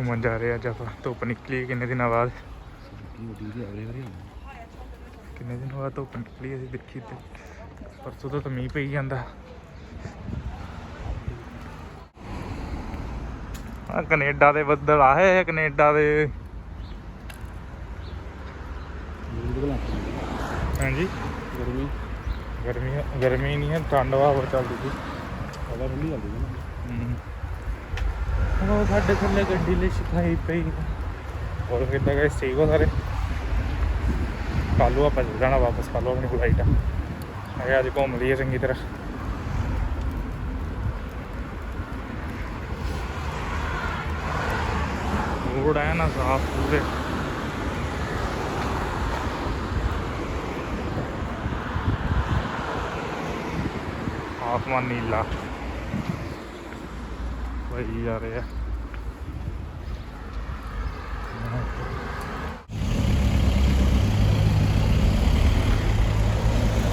घूमन जा रहे अज आप धुप्प निकली किन्ने दिनों बाद किन्ने दिन बाद धुप्प निकली अभी देखी तो परसों तो मीह पई जांदा कनेडा दे बदल आए कनेडा दे हाँ जी गर्मी गर्मी गर्मी नहीं है ठंड हवा चलती थी हवा ठंडी चलती है वो साढ़े थले गड्डी ले सिखाई पई और कितना गए ठीक हो सारे कल आप चल जाना वापस कल अपनी फ्लाइट है अज घूम लीए चंगी तरह रोड है ना साफ पूरे आसमान नीला वही जा रहे हैं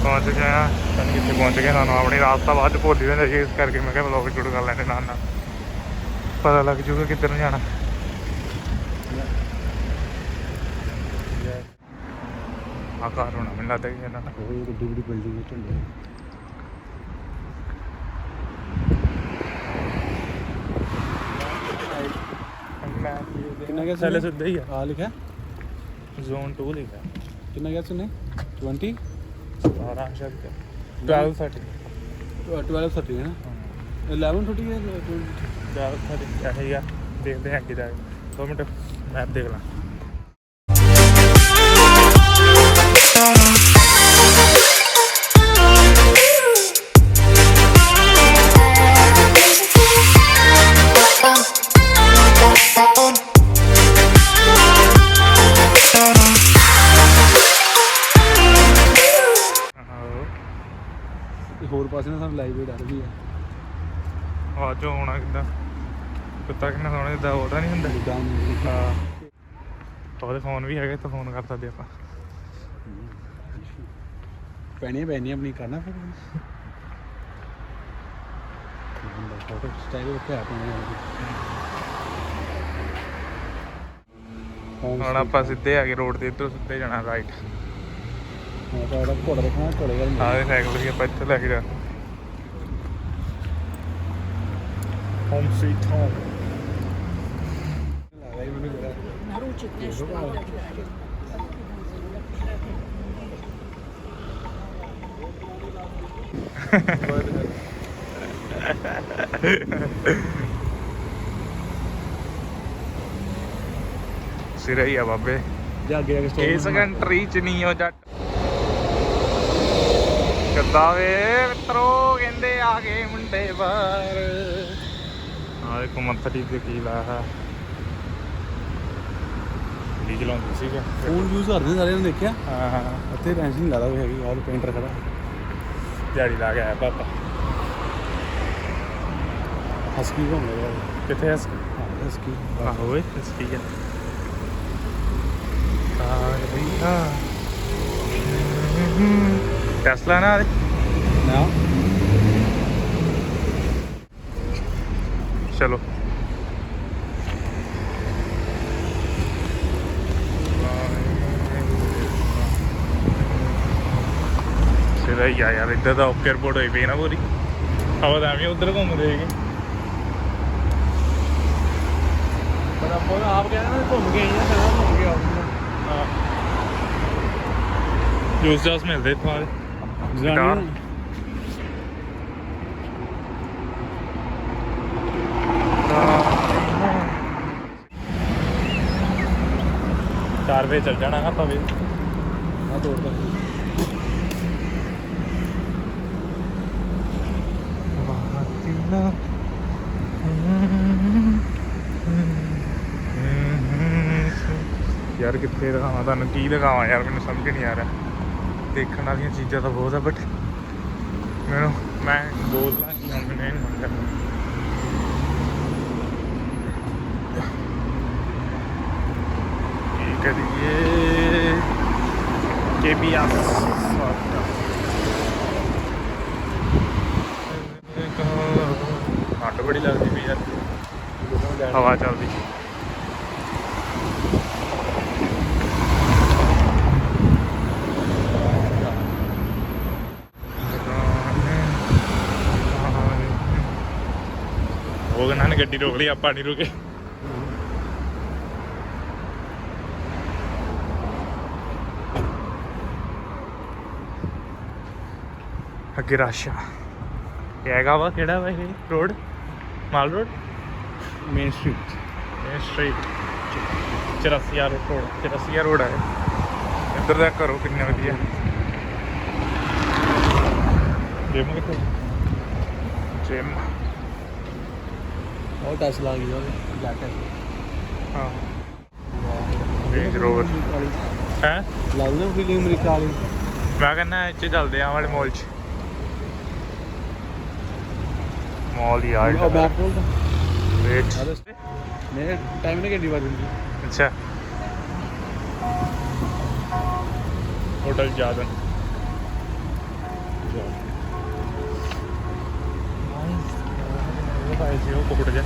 पहुँच गए हैं पता कितने पहुँच गए सानू अपनी रास्ता बाद भुल ही रहा इस करके मैं क्या ब्लॉग शुरू कर लेने नाल पता लग जूगा किधर जाना घर होना मैंने लगता कि बड़ी बिल्डिंग कितना गया पहले सीधा ही है हाँ लिखा जोन 2 लिखा कितना गया सुने 20 12 शायद 12:30 12:30 है ना 11:30 है 12:30 ऐसे ही देखते हैं अगे जाके 2 मिनट मैप देख ला होर पास ना सानू लाइव डर भी है आज होना किदा कुत्ता किन्ना सोहना जिदा ओदा नहीं हुंदा हाँ तो फोन भी है तो फोन कर सकते आप पैनी अपनी करना फिर फोटो स्टाइल रखा अपने ਹੁਣ ਆਪਾਂ ਸਿੱਧੇ ਆ ਗਏ ਰੋਡ ਤੇ ਇੱਧਰੋਂ ਸਿੱਧੇ ਜਾਣਾ ਰਾਈਟ ਹਾਂ ਤਾਂ ਉਹਦਾ ਘੋੜਾ ਰੱਖਣਾ ਘੋੜੇ ਦਾ ਆਹ ਸਾਈਕਲ ਸੀ ਆਪਾਂ ਇੱਥੇ ਲੈ ਕੇ ਜਾ ਹੋਮ ਸਵੀਟ ਹੋਮ ਸਿਰ ਹੀ ਆ ਬਾਬੇ ਇਸ ਕੰਟਰੀ ਚ ਨਹੀਂ ਹੋ ਜੱਟ ਕਿੱਦਾਂ ਵੇ ਮਿੱਤਰੋ ਕਹਿੰਦੇ ਆ ਗਏ ਮੁੰਡੇ ਬਾਹਰ ਆ ਦੇਖੋ ਮੱਥੜੀ ਤੇ ਕੀ ਲਾਇਆ ਡੀ ਚਲਾਉਂਦੀ ਸੀਗਾ ਫੋਨ ਯੂਜ਼ ਕਰਦੇ ਸਾਰਿਆਂ ਨੇ ਦੇਖਿਆ ਹਾਂ ਇੱਥੇ ਟੈਨਸ਼ਨ ਨਹੀਂ ਲਾਦਾ ਕੋਈ ਹੈਗੀ ਆਲ ਪੇਂਟਰ ਖੜਾ ਦਿਹਾੜੀ ਲਾ ਕੇ ਆਇਆ ਪਾਪਾ ਹਸਕੀ ਘੁੰਮਦਾ ਯਾਰ ਕਿੱਥੇ ਹਸਕੀ ਹਸਕੀ ਆਹੋ ਓਏ ਹਸਕੀ ਆ भैया टेस्ला ना चलो सीधा ही आ यार इधर तो ओके एयरपोर्ट हुई पई ना पूरी हवा तो एवं उधर घूमते है पर आप कह रहे घूम के आई घूम के आओ जूस जास मिलते इतों गिटार 4 ਵਜੇ ਚੱਲ ਜਾਣਾ ਆਪਾਂ ਵੀ ਆ ਤੋੜਦਾ यार कितने दिखावा तुहानू की दिखावा यार मैंने समझ नहीं आ रहा देखने वाली चीज़ा तो बहुत है बट मैं बोलना कि हम मैंने नहीं समझा करिए ठंड बड़ी लगती पी यार हवा चलती लोग इन्होंने गड्डी रोक ली, आप नहीं रुके। अगे राशा हैगा वा केड़ा वा ये road, mall road, main street. Main street, Charsiya road, Charsiya road है इधर तक करो किन्ने वधिया। जिम कितने, जिम और टेस्ला आ गई और ब्लैक है। हाँ रेंज रोवर है लाल ना फीलिंग अमेरिका वाली। मैं कहना इच्चे चलते हैं वाले मॉल च, मॉल यार और बैक बोल दा वेट मेरे टाइम ने गड्डी बाज दी। अच्छा होटल जादन वो पकड़ जा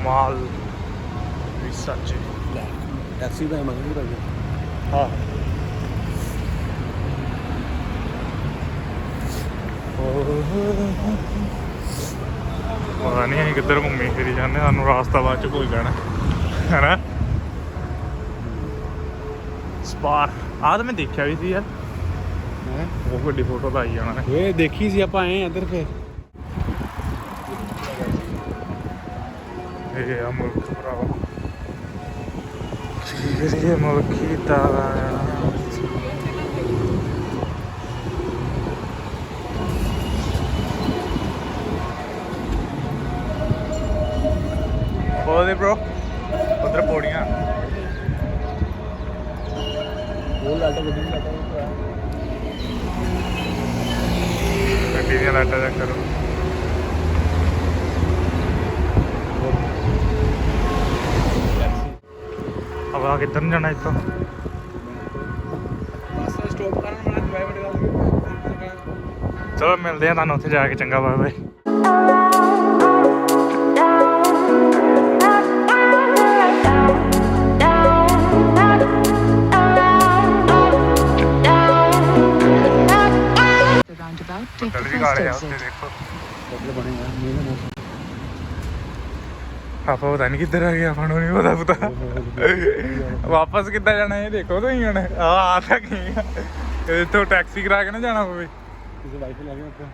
माल रिसर्च टैक्सी पे मंगी भाई। हाँ पता नहीं अं किधर घूमी फिरी जाने, सानू रास्ता बाद च भूल जाना है ना। स्पार आ तो मैं देखा भी थी यार, वो बड़ी फोटो तो आई जाना वे देखी सी आप आए इधर पे। ये मुल्क भरावा, ये मुल्क ही तारा बोल ब्रो उधर पौड़ियाँ वो लाटा गड्डी में लाटा गड्डी दियां लाइटां चेक करो। अब आ किधर जाना इतो, बस स्टॉप करना मैं ड्राइवर का। चलो मिलते हैं तुहानू उत्थे जाके, चंगा बाय बाय। होटल भी गाड़े उत्थे देखो, होटल बनेगा मेरा मौसम। आप पता नहीं किधर आ गया, आपको नहीं पता पता वापस कितना जाना है देखो तो ही होना आ तक इतो टैक्सी करा के ना जाना पवे। किसी बाइक पे लगे ऊपर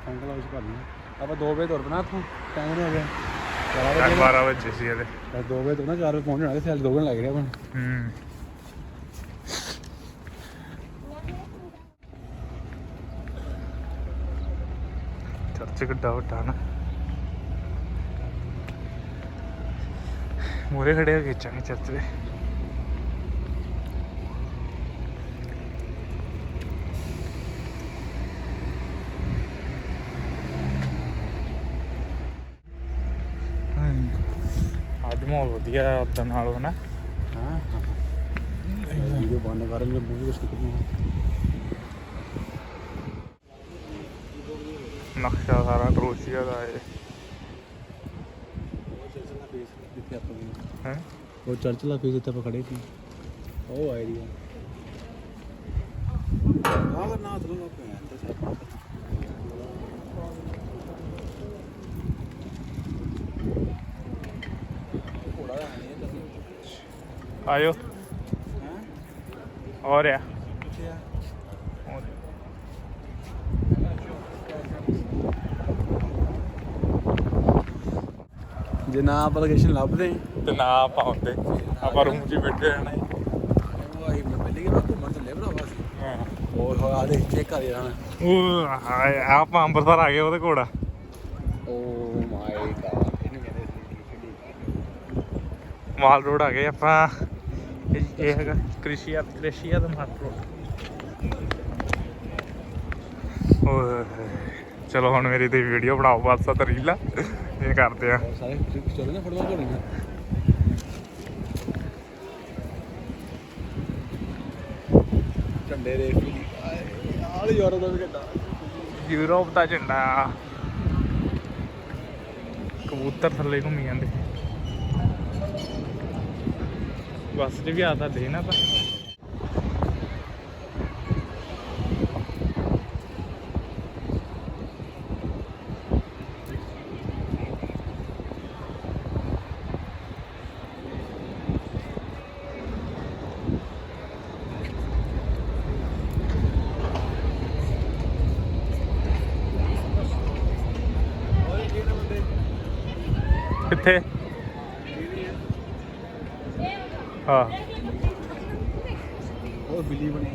अंकल हाउस कर लिया। अब 2 बजे तुर पना इथों, टाइम हो गया 12 बजे सी ਇਹਦੇ 2 बजे तो ना 4 बजे पहुंच जाना, सैल 2 घंटे लग रहे अपन। चर्च किड्डा वड्डा ना, मूहरे खड़े हो खिंचांगे चर्च दे। ਅੱਜ ਮਾਹੌਲ ਵਧੀਆ ਉਦਾਂ ਨਾਲੋਂ ਨਾ। हाँ वीडियो बनने कारण में मूवी को स्टिकर में नक्शा सारा क्रोशिया का है। हैं वो चर्च ला फीस इतना पकड़े थी ओ आइडिया ना तो आयो और या जे ना आप लोकेशन ਲੱਭਦੇ ਤੇ ਨਾ ਪਾਉਂਦੇ ਆਪਾਂ ਰੂਮ 'ਚ ਹੀ ਬੈਠੇ ਰਹਿਣਾ। ਉਹ ਆਹੀ ਮੈਂ ਪਹਿਲੀ ਵਾਰ ਘੁੰਮਣ ਚੱਲੇ ਭਰਾਵਾ ਸੀ। ਹਾਂ ਉਹ ਆ ਦੇ ਚੈੱਕ ਕਰ ਜਾਣਾ। ਉਹ ਆਪਾਂ ਅੰਮ੍ਰਿਤਸਰ ਆ ਗਏ ਉਹਦੇ ਘੋੜਾ। ਓ ਮਾਈ ਗॉड ਇਹਨੂੰ ਕਹਿੰਦੇ ਮਾਲ ਰੋਡ ਆ ਗਏ ਆਪਾਂ। ਇਹ ਹੈਗਾ ਕ੍ਰਿਸ਼ੀਆ ਦਾ ਮਾਲ ਰੋਡ। ਚਲੋ ਹੁਣ ਮੇਰੀ ਤੇ ਵੀਡੀਓ ਬਣਾਓ ਬਸ ਤਾਂ ਰੀਲਾ ਇਹ ਕਰਦੇ ਆ ਸਾਰੇ ਟ੍ਰਿਪ ਚੱਲੇ ਨਾ ਫੜਵਾ ਕੋਣੀ ਝੰਡੇ ਦੇ ਆਹ ਯੂਰਪ ਦਾ ਵੀ ਝੰਡਾ ਯੂਰਪ ਦਾ ਝੰਡਾ ਕਬੂਤਰ ਥੱਲੇ ਘੁੰਮੀ ਜਾਂਦੇ ਬੱਸ 'ਚ ਵੀ ਆ ਸਕਦੇ ਨਾ ਆਪਾਂ ਕਿੱਥੇ? ਹਾਂ ਉਹ ਬਿੱਲੀ ਬਣੀ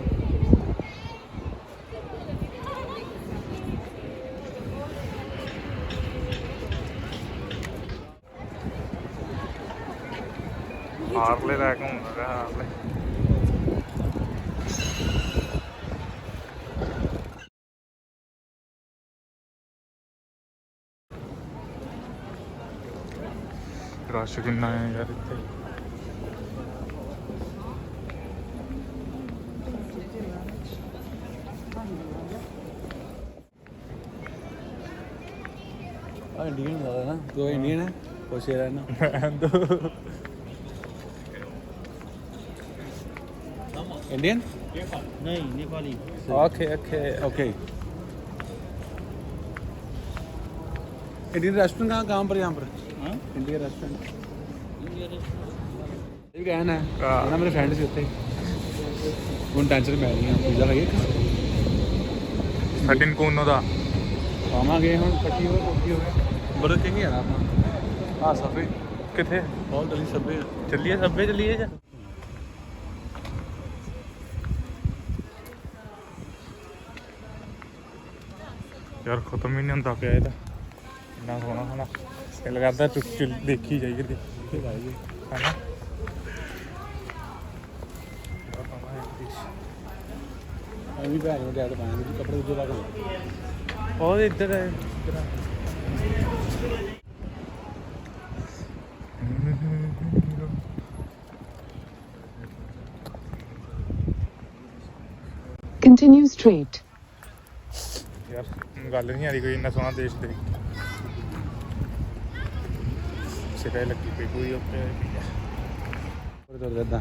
ਹਾਰਲੇ ਲੈ ਕੇ ਘੁੰਮਦਾ ਰਿਹਾ ਹਾਰਲੇ। ਰਸ਼ ਕਿੰਨਾ ਹੈ ਯਾਰ ਇੱਥੇ। इंडियन ज़्यादा ना तो इंडियन है वो शेर है ना इंडियन नहीं Nepali okay okay okay Indian restaurant कहाँ पर यहाँ पर इंडियन रेस्टोरेंट ये कहना है ना मेरे फ्रेंड से होते ਹੁਣ ਟੈਂਸ਼ਨ ਪੈ ਰਹੀ ਹੈ ਪੀਜ਼ਾ ਖਾਈਏ ਸਟਿਨ ਕੋਨੋ ਦਾ ਖਾਵਾਂਗੇ ਹੁਣ ਇਕੱਠੀ ਹੋ ਕੋਠੀ ਹੋ ਗਏ ਬੜਾ ਚੰਗੀ ਆ ਨਾ ਆਪਣਾ ਆ ਸਫੇ ਕਿੱਥੇ? ਬਹੁਤ ਦਲੀ ਸਭੇ ਚੱਲੀਏ ਸੱਬੇ ਚੱਲੀਏ ਜਾਂ ਯਾਰ ਖਤਮ ਹੀ ਨਹੀਂ ਹੁੰਦਾ ਪਿਆ ਇਹਦਾ। ਇੰਨਾ ਸੋਹਣਾ ਸੋਹਣਾ ਦਿਲ ਕਰਦਾ ਚੁੱਕ ਦੇਖੀ ਜਾਈਏ ਫਿਰ ਆਈਏ ਹਨਾ। ਐਵੇਂ ਭੈਣ ਨੂੰ ਡੈਡ ਪਾਣੇ ਦੇ ਕੱਪੜੇ ਦੂਜੇ ਲਾ ਕੇ ਉਹ ਇੱਧਰ ਹੈ Continue straight. ਯਾਰ ਗੱਲ ਨਹੀਂ ਆ ਰਹੀ ਕੋਈ ਇੰਨਾ ਸੋਹਣਾ ਦੇਸ਼ ਦੇ ਸਿਰੇ ਲੱਗੀ ਪਈ ਕੋਈ ਉੱਤੇ ਉਧਰ ਦੱਦਾ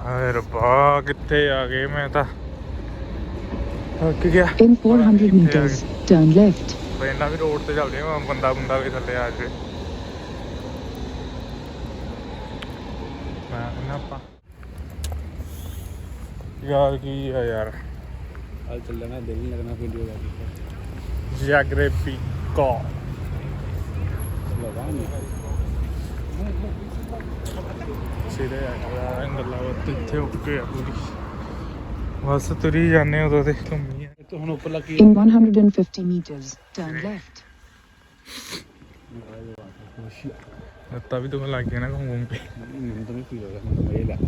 ਹਾਏ ਰੱਬਾ ਕਿੱਥੇ ਆ ਗਏ ਮੈਂ ਤਾਂ ਥੱਕ ਗਿਆ। In 400 meters, turn left. ਬਈ ਇੰਨਾ ਵੀ ਰੋਡ ਤੇ ਚੱਲਦੇ ਆ ਬੰਦਾ ਵੀ ਥੱਲੇ ਆ ਜਾਵੇ। ਮੈਂ ਕਹਿੰਦਾ ਆਪਾਂ ਯਾਰ ਕੀ ਆ ਯਾਰ ਅੱਜ ਚੱਲ ਲੈਣਾ ਦਿਲ ਨਹੀਂ ਲੱਗਣਾ ਵੀਡੀਓ ਦਾ ਜੈਗਰੇਪੀ ਕੋ ਲਗਾ ਨਹੀਂ ਸਿਰੇ ਆ ਗਿਆ ਗੱਲਾਂ ਇੱਥੇ ਉੱਕ ਕੇ ਆ ਪੂਰੀ ਬਸ ਤੁਰੀ ਜਾਂਦੇ ਉਦੋਂ ਤੇ ਘੁੰਮੀ ਆ। ਤੂੰ ਹੁਣ ਉੱਪਰ ਲੱਗੀ In 150 meters, turn left. ਲੱਤਾਂ ਵੀ ਤੋਂ ਲੱਗ ਗਿਆ ਨਾ ਘੁੰਮ ਘੁੰਮ ਕੇ। ਮੈਨੂੰ ਤਾਂ ਨਹੀਂ ਫੀਲ ਹੋ ਰਿਹਾ ਮੈਨੂੰ ਇਹ ਲੱਗ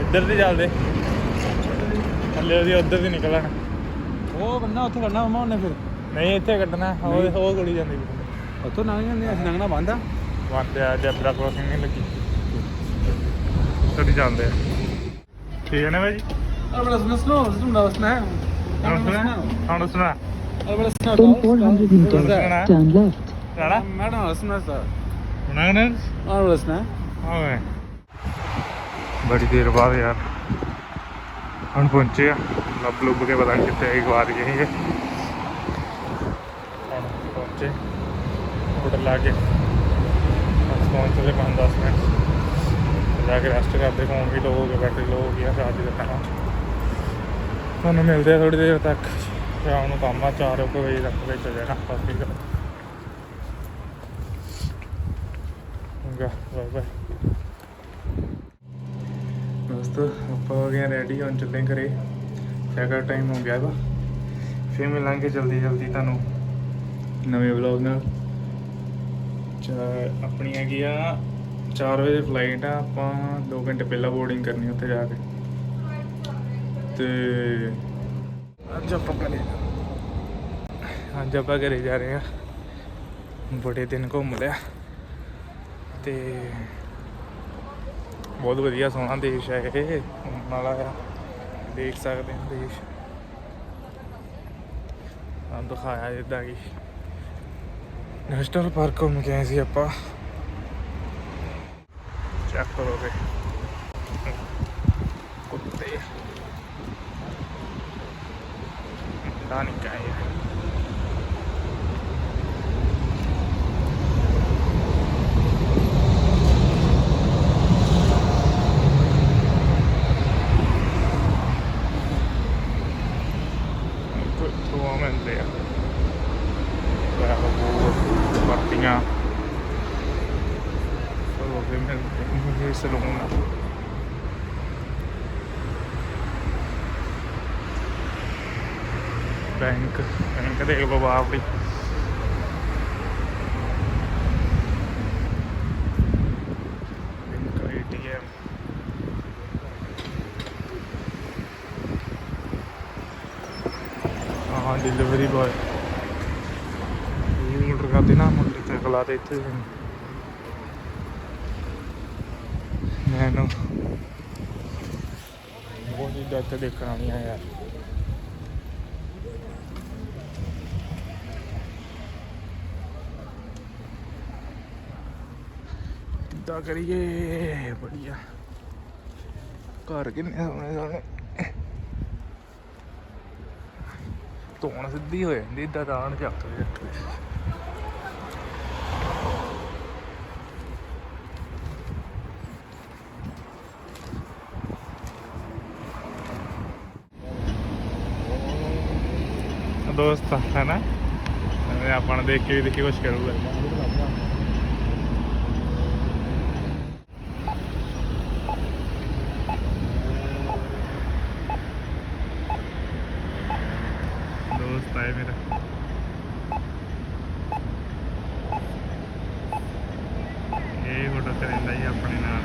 ਇੱਧਰ ਦੀ ਚੱਲਦੇ ਥੱਲੇ ਉਹਦੀ ਉੱਧਰ ਦੀ ਨਿਕਲਣ। ਉਹ ਬੰਦਾ ਉੱਥੇ ਕਰਨਾ ਮਮਾ ਉਹਨੇ ਫਿਰ ਨਹੀਂ ਇੱਥੇ ਕੱਢਣਾ ਉਹ ਗੋਲੀ ਜਾਂਦੀ ਵੀ ਉੱਥੋਂ ਲੰਘ ਜਾਂਦੇ ਅਸੀਂ ਲੰਘਣਾ ਬੰਦ ਆ ਬੰਦ ਆ ਜੈਬਰਾ ਕ੍ਰੋਸਿੰਗ ਨਹੀਂ ਲੱਗੀ ਤੜੀ ਜਾਂਦੇ ਆ। ਠੀਕ ਹੈ ਨਾ ਭਾਈ ਜੀ ਬੜਾ ਸੁਣਾ ਹੁਣ ਸੁਣਾ In 400 meters, turn left. Rana madam ਸੁਣਾ ਸਰ ਸੁਣਾ ਨਾ ਆਹ ਬੜਾ ਸੁਣਾ ਓਏ ਬੜੀ ਦੇਰ ਬਾਅਦ ਯਾਰ ਹੁਣ ਪਹੁੰਚੇ ਆ ਲੱਭ ਲੁੱਭ ਕੇ ਪਤਾ ਨਹੀਂ ਕਿੱਥੇ ਗਵਾ ਗਏ ਸੀਗੇ। ਹੁਣ ਪਹੁੰਚੇ ਹੋਟਲ ਲਾ ਕੇ ਬਸ ਪਹੁੰਚਦੇ 5-10 ਮਿੰਟ ਜਾ ਕੇ ਰੈਸਟ ਕਰਦੇ। ਫੋਨ ਵੀ ਲੋ ਹੋ ਗਿਆ ਬੈਟਰੀ ਲੋ ਹੋ ਗਈ ਆ ਚਾਰਜ ਦਿੱਤਾ। ਤੁਹਾਨੂੰ ਮਿਲਦੇ ਆ ਥੋੜੀ ਦੇਰ ਤੱਕ ਸ਼ਾਮ ਨੂੰ ਕੰਮ ਆ 4 ਵਜੇ ਤੱਕ ਵਿੱਚ ਜਾਣਾ ਸਤਿ ਸ਼੍ਰੀ ਅਕਾਲ ਬਾਏ ਬਾਏ। ਦੋਸਤੋ ਆਪਾਂ ਹੋ ਗਏ ਰੈਡੀ ਹੁਣ ਚੱਲੇ ਘਰੇ ਚੈੱਕ ਟਾਈਮ ਹੋ ਗਿਆ ਵਾ। ਫਿਰ ਮਿਲਾਂਗੇ ਜਲਦੀ ਤੁਹਾਨੂੰ ਨਵੇਂ ਵਲੌਗ ਨਾਲ। ਆਪਣੀ ਹੈਗੀ ਆ 4 ਵਜੇ ਫਲਾਈਟ ਆ। ਆਪਾਂ 2 ਘੰਟੇ ਪਹਿਲਾਂ ਬੋਰਡਿੰਗ ਕਰਨੀ ਉੱਥੇ ਜਾ ਕੇ। ਤੇ ਅੱਜ ਆਪਾਂ ਘਰੇ ਜਾ ਰਹੇ ਆ। ਬੜੇ ਦਿਨ ਘੁੰਮ ਲਿਆ ਤੇ ਬਹੁਤ ਵਧੀਆ ਸੋਹਣਾ ਦੇਸ਼ ਹੈ ਇਹ ਘੁੰਮਣ ਵਾਲਾ ਆ। ਦੇਖ ਸਕਦੇ ਹਾਂ ਦੇਸ਼ ਤੁਹਾਨੂੰ ਦਿਖਾਇਆ ਜਿੱਦਾਂ ਕਿ ਨੈਸ਼ਨਲ ਪਾਰਕ ਘੁੰਮ ਕੇ ਆਏ ਸੀ ਆਪਾਂ। ਚੈੱਕ ਕਰੋਗੇ ਕੁੱਤੇ ਪਤਾ ਨਹੀਂ ਕਿਆ ਹੈ। बैंक बैंक देख लो बाप दी बैंक ATM हाँ डिलीवरी बॉय ऑर्डर करते ना मुंडे ते अगला तो इतने मैनू बहुत चीज़ा इतने देखने वालियां यार किदा करिए बढ़िया घर किन्ने सोने सोने धोन सीधी हो जाती इदा दान चक दोस्त है ना अपन देख के भी देखिए कुछ करूँगा दोस्त है मेरा ये फोटो तो रहा ही अपने नाल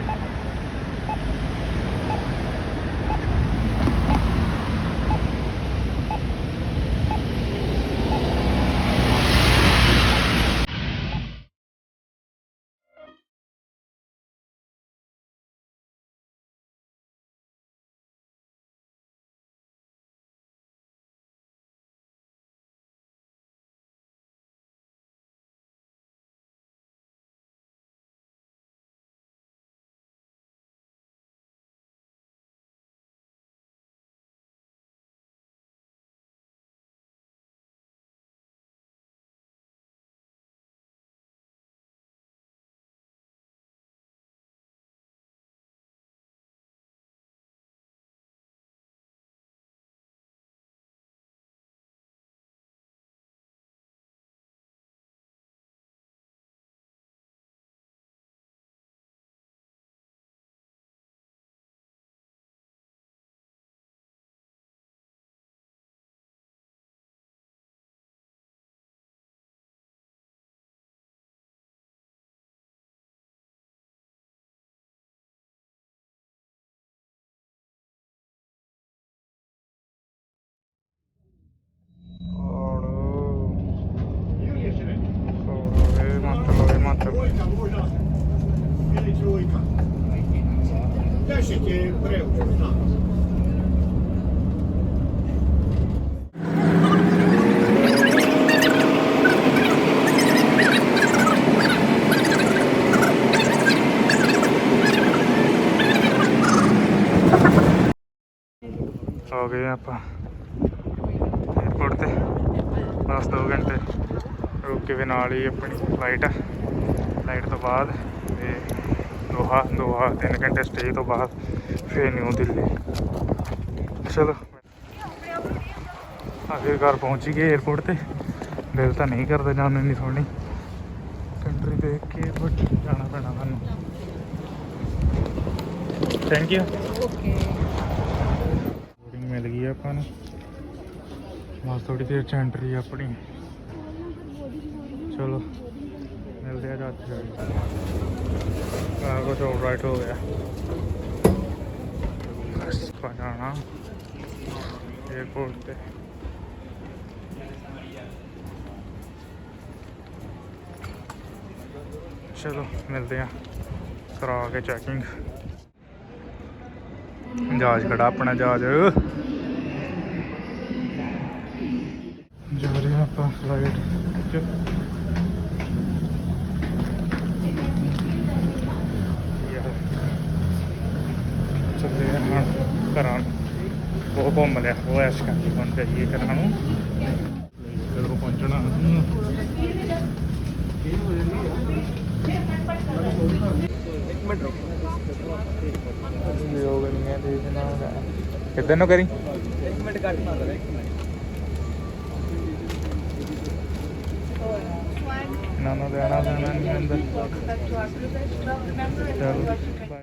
हो गए आप एयरपोर्ट से बस 2 घंटे रुक के फिर नाल ही अपनी फ्लाइट फ्लाइट तो बाद दोहा 3 घंटे स्टे तो बाद फिर न्यू दिल्ली। चलो आखिर घर पहुँच ही गए एयरपोर्ट से दिल तो नहीं करता जाने नहीं सोनी कंट्री देख के बट जाना पैना सानू। थैंक यू मिल गई अपन बस थोड़ी देर एंट्री अपनी। चलो मिलते हैं जाते कुछ और राइट हो गया बस जाना एयरपोर्ट पे। चलो मिलते हैं करा के चैकिंग। जहाज खड़ा अपना जहाज जा रहे हैं आप फ्लाइट चलते हैं घर वो घूम लिया वो ऐश करके बन जाइए घर जरूर पहुँचना। किधर नो करी ना देना नहीं अंदर। चलो बाय।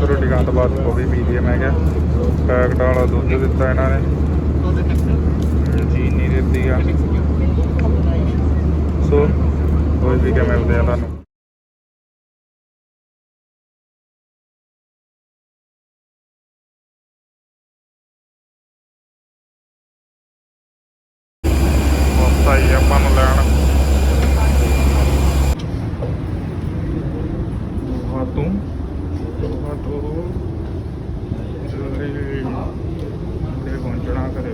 ਰੋਟੀ ਖਾਣ ਤੋਂ ਬਾਅਦ ਕੌਫੀ ਪੀ ਲਈ ਮੈਂ ਕਿਹਾ ਪੈਕਟ ਵਾਲਾ ਦੁੱਧ ਦਿੱਤਾ ਇਹਨਾਂ ਨੇ ਚੀਨੀ ਦਿੱਤੀ ਆ ਸੋ ਕੋਈ ਵੀ ਕਿ ਮਿਲਦੇ ਆ ਤੁਹਾਨੂੰ ਆਈ ਆਪਾਂ ਨੂੰ ਲੈਣ ਤੂੰ ਜਲਦੀ ਤੇ ਪਹੁੰਚਣਾ ਕਰੇ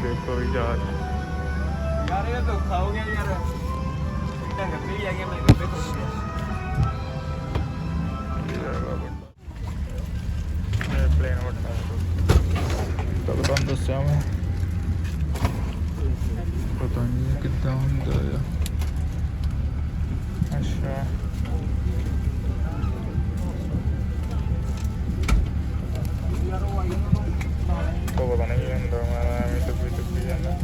ਦੇਖੋ ਯਾਰ ਇਹ ਧੋਖਾ ਹੋ ਗਿਆ ਯਾਰ ਢੰਗ ਤੇ ਹੀ ਆ ਗਿਆ ਮੈਂ ਗੱਬੇ ਤੋਂ ਪਲੇਨ ਵੱਡਾ ਤਾਂ ਤੁਹਾਨੂੰ ਦੱਸਿਆ ਮੈਂ ਪਤਾ ਨਹੀਂ ਕਿੱਦਾਂ ਹੁੰਦਾ ਆ ਅੱਛਾ ਉਹ ਪਤਾ ਨਹੀਂ ਹੁੰਦਾ ਮੈਂ ਐਵੇਂ ਟੁੱਪੀ ਜਾਂਦਾ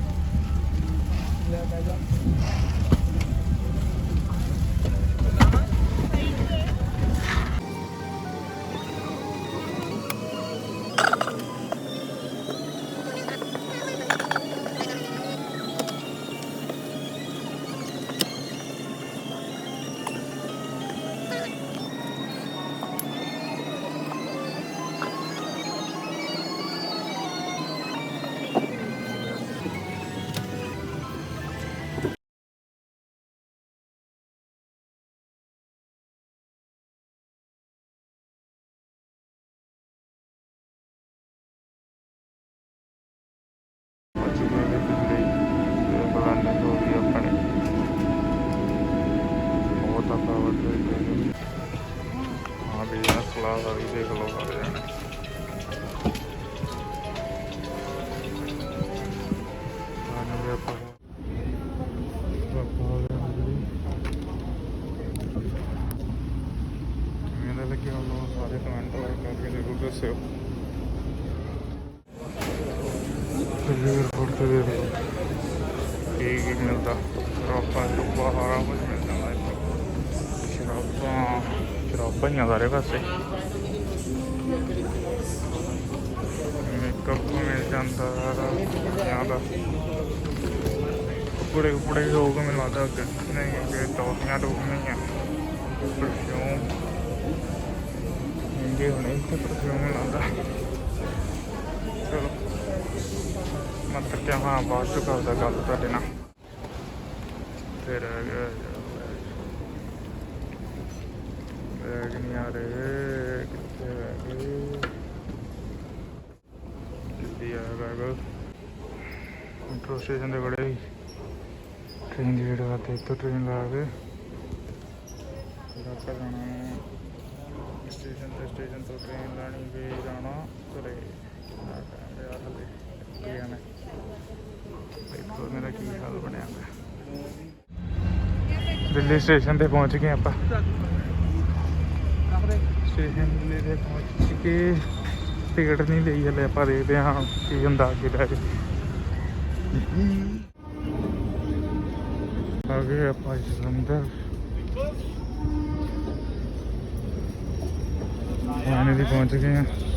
ਸਲਾਹ ਵੀ ਦੇਖ ਲਓ ਸਾਰੇ ਜਾਣੇ ਸਾਨੂੰ ਵੀ ਆਪਾਂ ਕਿਵੇਂ ਲੱਗੇ ਉਹਨੂੰ ਸਾਰੇ ਕਮੈਂਟ ਲਾਈਕ ਕਰਕੇ ਜ਼ਰੂਰ ਦੱਸਿਓ ਏਅਰਪੋਰਟ ਤੇ ਦੇਖ ਲਓ ਕੀ ਮਿਲਦਾ ਸ਼ਰਾਬਾਂ ਸ਼ਰੂਬਾਂ ਸਾਰਾ ਕੁਝ ਮਿਲਦਾ ਸ਼ਰਾਬਾਂ ਹੀ ਆ ਸਾਰੇ ਪਾਸੇ ਮੇਕਅਪ ਮਿਲ ਜਾਂਦਾ यहाँ ਦਾ ਕੱਪੜੇ ਹੋਊਗਾ ਮੈਨੂੰ ਲੱਗਦਾ ਅੱਗੇ ਨਹੀਂ ਕਿ ਟੋਪੀਆਂ ਟੋਪੀਆਂ ਪਰਫਿਊਮ ਮਹਿੰਗੇ ਹੋਣੇ ਇੱਥੇ ਪਰਫਿਊਮ ਮੈਨੂੰ ਲੱਗਦਾ ਚਲੋ ਮਤਲਬ ਕਿ ਹਾਂ ਬਾਅਦ ਚੋਂ ਕਰਦਾ ਗੱਲ ਤੁਹਾਡੇ ਨਾਲ ਫਿਰ बैग नहीं आ रहे कितने बैग कितनी आया बैग मेट्रो स्टेशन से बड़े ही ट्रेन की वेट करते तो ट्रेन ला के फिर आप जाना स्टेशन तो ट्रेन लानी भी जाना घरे हले देखो मेरा की हाल बनया दिल्ली स्टेशन से पहुँच गए आप स्टेशन दिल्ली से पहुँच के टिकट नहीं ली हले आप देखते हाँ की होंगे अगे जाके आ गए आप जलंधर फाइनली पहुँच गए हैं